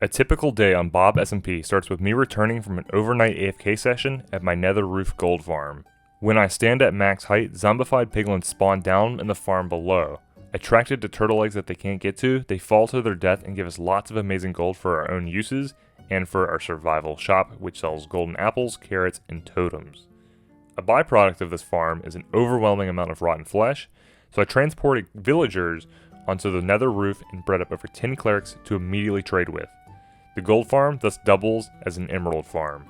A typical day on BobSMP starts with me returning from an overnight AFK session at my nether roof gold farm. When I stand at max height, zombified piglins spawn down in the farm below. Attracted to turtle eggs that they can't get to, they fall to their death and give us lots of amazing gold for our own uses and for our survival shop, which sells golden apples, carrots, and totems. A byproduct of this farm is an overwhelming amount of rotten flesh, so I transported villagers onto the nether roof and bred up over 10 clerics to immediately trade with. The gold farm thus doubles as an emerald farm.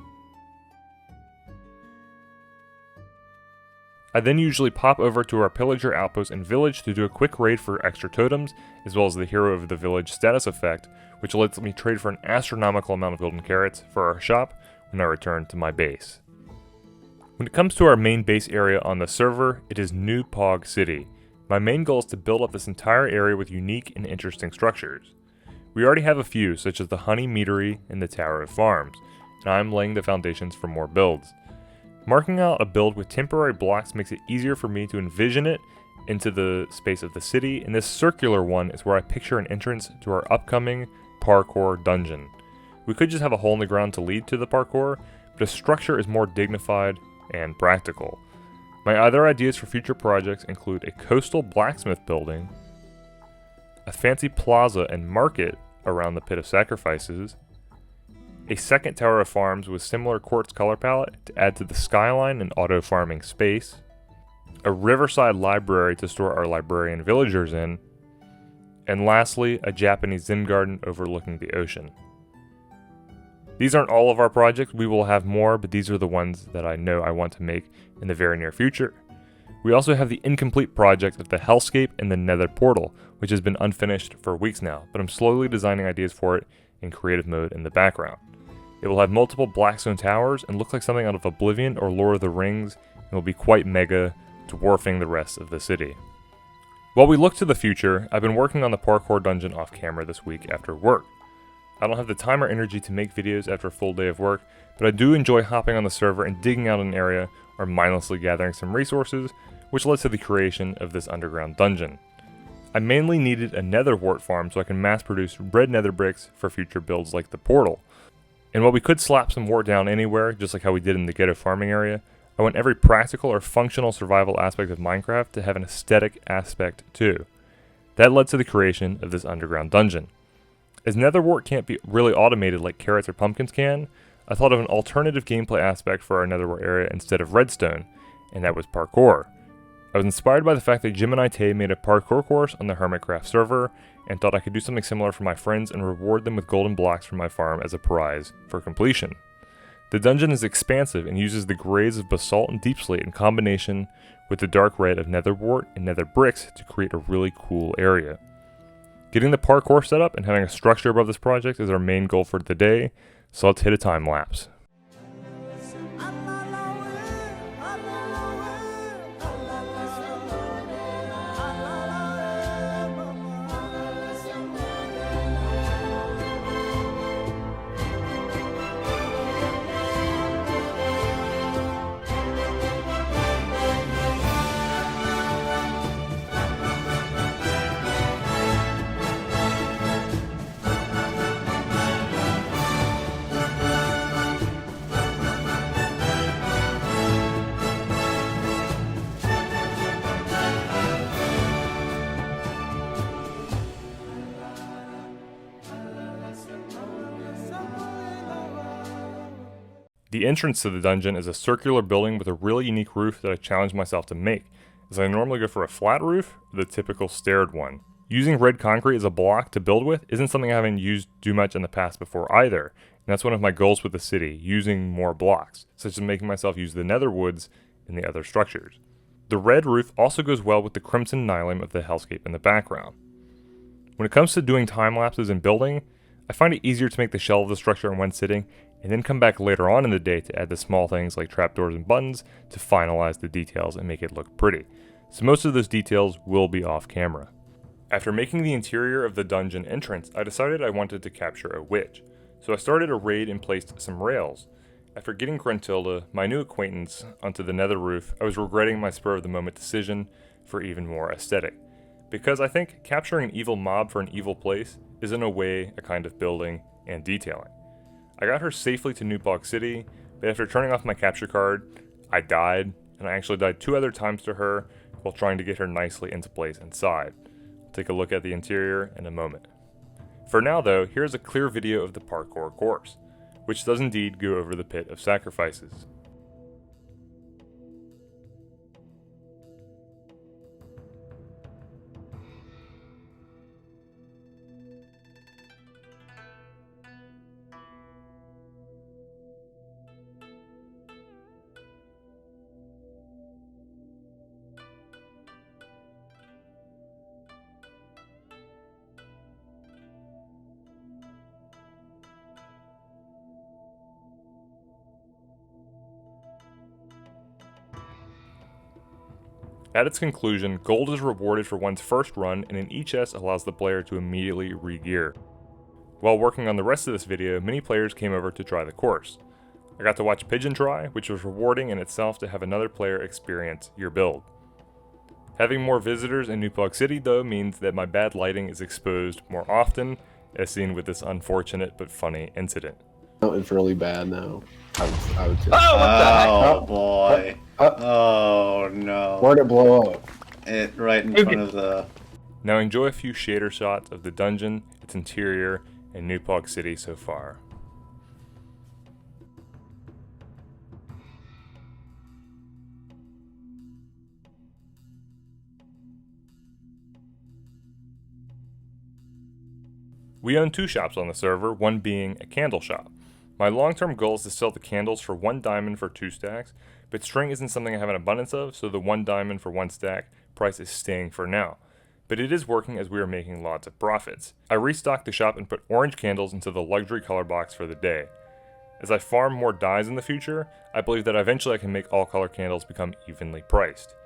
I then usually pop over to our pillager outpost and village to do a quick raid for extra totems, as well as the hero of the village status effect, which lets me trade for an astronomical amount of golden carrots for our shop when I return to my base. When it comes to our main base area on the server, it is New Pog City. My main goal is to build up this entire area with unique and interesting structures. We already have a few, such as the Honey Meadery and the Tower of Farms, and I am laying the foundations for more builds. Marking out a build with temporary blocks makes it easier for me to envision it into the space of the city, and this circular one is where I picture an entrance to our upcoming parkour dungeon. We could just have a hole in the ground to lead to the parkour, but a structure is more dignified and practical. My other ideas for future projects include a coastal blacksmith building, a fancy plaza and market around the Pit of Sacrifices, a second Tower of Farms with similar quartz color palette to add to the skyline and auto farming space, a riverside library to store our librarian villagers in, and lastly, a Japanese Zen garden overlooking the ocean. These aren't all of our projects, we will have more, but these are the ones that I know I want to make in the very near future. We also have the incomplete project of the Hellscape and the Nether Portal, which has been unfinished for weeks now, but I'm slowly designing ideas for it in creative mode in the background. It will have multiple blackstone towers and look like something out of Oblivion or Lord of the Rings, and will be quite mega, dwarfing the rest of the city. While we look to the future, I've been working on the parkour dungeon off camera this week after work. I don't have the time or energy to make videos after a full day of work, but I do enjoy hopping on the server and digging out an area or mindlessly gathering some resources, which led to the creation of this underground dungeon. I mainly needed a netherwart farm so I can mass produce red nether bricks for future builds like the portal. And while we could slap some wart down anywhere, just like how we did in the ghetto farming area, I want every practical or functional survival aspect of Minecraft to have an aesthetic aspect too. That led to the creation of this underground dungeon. As netherwart can't be really automated like carrots or pumpkins can, I thought of an alternative gameplay aspect for our netherwart area instead of redstone, and that was parkour. I was inspired by the fact that Jim and I made a parkour course on the Hermitcraft server, and thought I could do something similar for my friends and reward them with golden blocks from my farm as a prize for completion. The dungeon is expansive and uses the grays of basalt and deep slate in combination with the dark red of netherwart and nether bricks to create a really cool area. Getting the parkour set up and having a structure above this project is our main goal for the day, so let's hit a time lapse. The entrance to the dungeon is a circular building with a really unique roof that I challenged myself to make, as I normally go for a flat roof or the typical staired one. Using red concrete as a block to build with isn't something I haven't used too much in the past before either, and that's one of my goals with the city, using more blocks, such as making myself use the nether woods in the other structures. The red roof also goes well with the crimson nylon of the hellscape in the background. When it comes to doing time lapses and building, I find it easier to make the shell of the structure in one sitting, and then come back later on in the day to add the small things like trapdoors and buttons to finalize the details and make it look pretty. So most of those details will be off camera. After making the interior of the dungeon entrance, I decided I wanted to capture a witch. So I started a raid and placed some rails. After getting Gruntilda, my new acquaintance, onto the nether roof, I was regretting my spur of the moment decision for even more aesthetic. Because I think capturing an evil mob for an evil place is in a way a kind of building and detailing. I got her safely to New Pog City, but after turning off my capture card, I died, and I actually died 2 other times to her while trying to get her nicely into place inside. We'll take a look at the interior in a moment. For now though, here's a clear video of the parkour course, which does indeed go over the pit of sacrifices. At its conclusion, gold is rewarded for one's first run, and an E-chest allows the player to immediately re-gear. While working on the rest of this video, many players came over to try the course. I got to watch Pigeon try, which was rewarding in itself to have another player experience your build. Having more visitors in New Pog City though means that my bad lighting is exposed more often, as seen with this unfortunate but funny incident. Oh, it's really bad now. I would say. Oh, what the heck? Oh boy. Oh no. Where'd it blow up? It right in front of the... Now enjoy a few shader shots of the dungeon, its interior, and New Pog City so far. We own 2 shops on the server, one being a candle shop. My long-term goal is to sell the candles for 1 diamond for 2 stacks, but string isn't something I have an abundance of, so the 1 diamond for 1 stack price is staying for now. But it is working as we are making lots of profits. I restocked the shop and put orange candles into the luxury color box for the day. As I farm more dyes in the future, I believe that eventually I can make all color candles become evenly priced.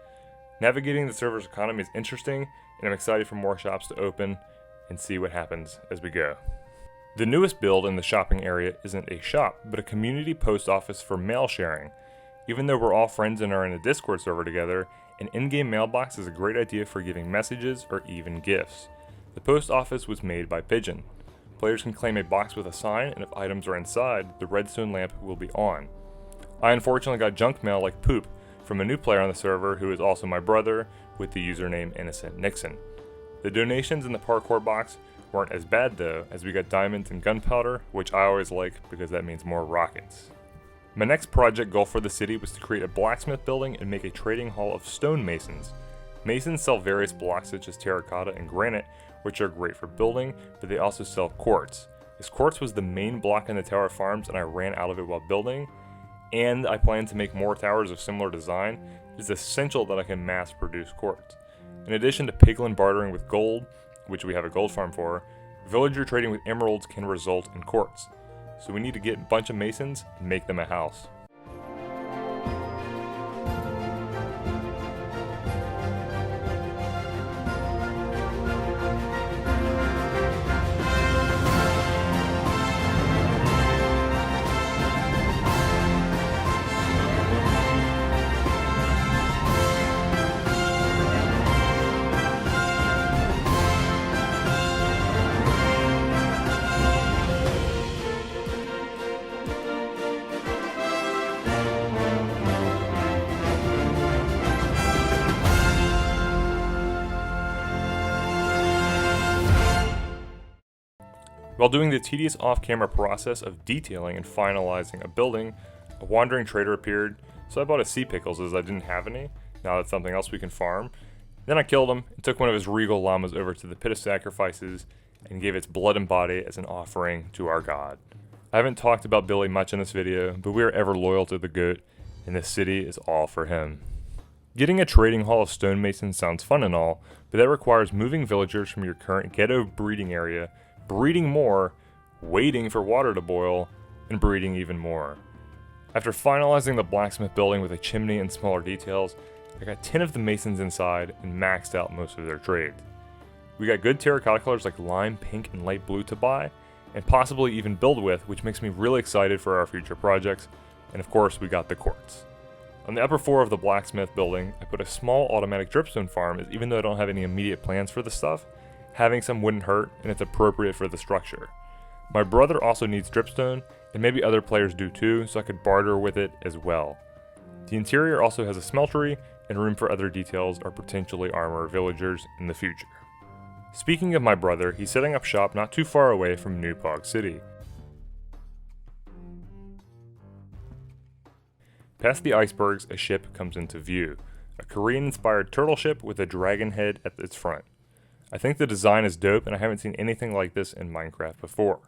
Navigating the server's economy is interesting, and I'm excited for more shops to open and see what happens as we go. The newest build in the shopping area isn't a shop, but a community post office for mail sharing. Even though we're all friends and are in a Discord server together, an in-game mailbox is a great idea for giving messages or even gifts. The post office was made by Pigeon. Players can claim a box with a sign, and if items are inside, the redstone lamp will be on. I unfortunately got junk mail like poop from a new player on the server who is also my brother with the username Innocent Nixon. The donations in the parkour box weren't as bad though, as we got diamonds and gunpowder, which I always like because that means more rockets. My next project goal for the city was to create a blacksmith building and make a trading hall of stonemasons. Masons sell various blocks such as terracotta and granite, which are great for building, but they also sell quartz. As quartz was the main block in the tower farms and I ran out of it while building, and I plan to make more towers of similar design, it is essential that I can mass produce quartz. In addition to piglin bartering with gold, which we have a gold farm for, villager trading with emeralds can result in quartz. So we need to get a bunch of masons and make them a house. While doing the tedious off-camera process of detailing and finalizing a building, a wandering trader appeared, so I bought a sea pickles as I didn't have any. Now that's something else we can farm. Then I killed him and took one of his regal llamas over to the pit of sacrifices and gave its blood and body as an offering to our god. I haven't talked about Billy much in this video, but we are ever loyal to the goat, and this city is all for him. Getting a trading hall of stonemasons sounds fun and all, but that requires moving villagers from your current ghetto breeding area, breeding more, waiting for water to boil, and breeding even more. After finalizing the blacksmith building with a chimney and smaller details, I got 10 of the masons inside and maxed out most of their trades. We got good terracotta colors like lime, pink, and light blue to buy, and possibly even build with, which makes me really excited for our future projects, and of course we got the quartz. On the upper floor of the blacksmith building, I put a small automatic dripstone farm, as even though I don't have any immediate plans for the stuff, having some wouldn't hurt, and it's appropriate for the structure. My brother also needs dripstone, and maybe other players do too, so I could barter with it as well. The interior also has a smeltery and room for other details or potentially armor villagers in the future. Speaking of my brother, he's setting up shop not too far away from New Pog City. Past the icebergs, a ship comes into view. A Korean-inspired turtle ship with a dragon head at its front. I think the design is dope, and I haven't seen anything like this in Minecraft before.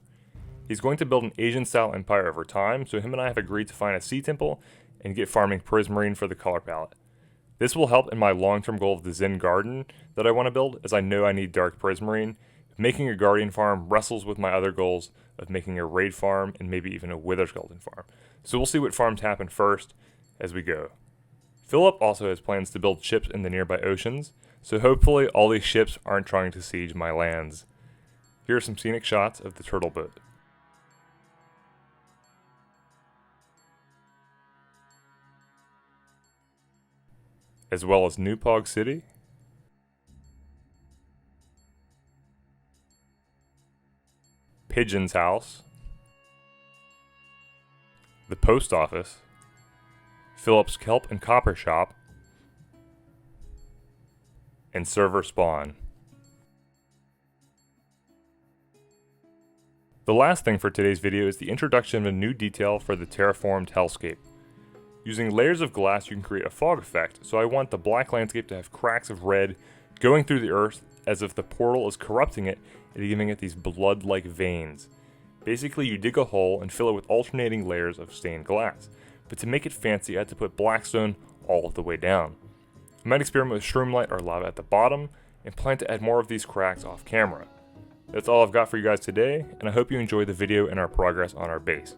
He's going to build an Asian-style empire over time, so him and I have agreed to find a sea temple and get farming prismarine for the color palette. This will help in my long-term goal of the Zen garden that I want to build, as I know I need dark prismarine. Making a guardian farm wrestles with my other goals of making a raid farm and maybe even a wither skeleton farm. So we'll see what farms happen first as we go. Philip also has plans to build ships in the nearby oceans, so hopefully all these ships aren't trying to siege my lands. Here are some scenic shots of the turtle boat. As well as New Pog City, Pigeon's house, the post office, Philip's kelp and copper shop, and server spawn. The last thing for today's video is the introduction of a new detail for the terraformed hellscape. Using layers of glass you can create a fog effect, so I want the black landscape to have cracks of red going through the earth as if the portal is corrupting it and giving it these blood-like veins. Basically, you dig a hole and fill it with alternating layers of stained glass, but to make it fancy I had to put blackstone all the way down. I might experiment with shroomlight or lava at the bottom, and plan to add more of these cracks off camera. That's all I've got for you guys today, and I hope you enjoyed the video and our progress on our base.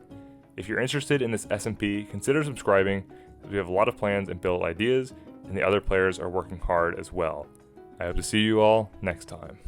If you're interested in this SMP, consider subscribing, as we have a lot of plans and build ideas, and the other players are working hard as well. I hope to see you all next time.